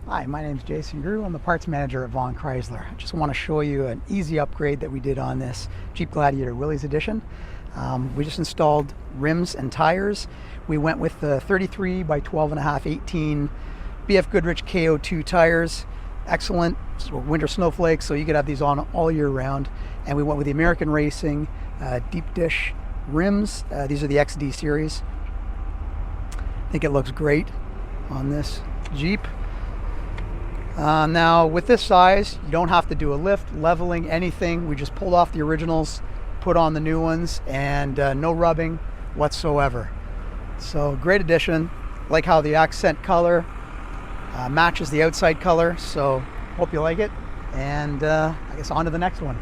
Hi, my name is Jason Grew. I'm the parts manager at Vaughan Chrysler. I just want to show you an easy upgrade that we did on this Jeep Gladiator Willys edition. We just installed rims and tires. We went with the 33 by 12.5 18 BF Goodrich KO2 tires. Excellent winter snowflakes, so you could have these on all year round. And we went with the American Racing deep dish rims. These are the XD series. I think it looks great on this Jeep. Now with this size, you don't have to do a lift, leveling, anything. We just pulled off the originals, put on the new ones, and no rubbing whatsoever. So great addition. Like how the accent color matches the outside color. So hope you like it, and I guess on to the next one.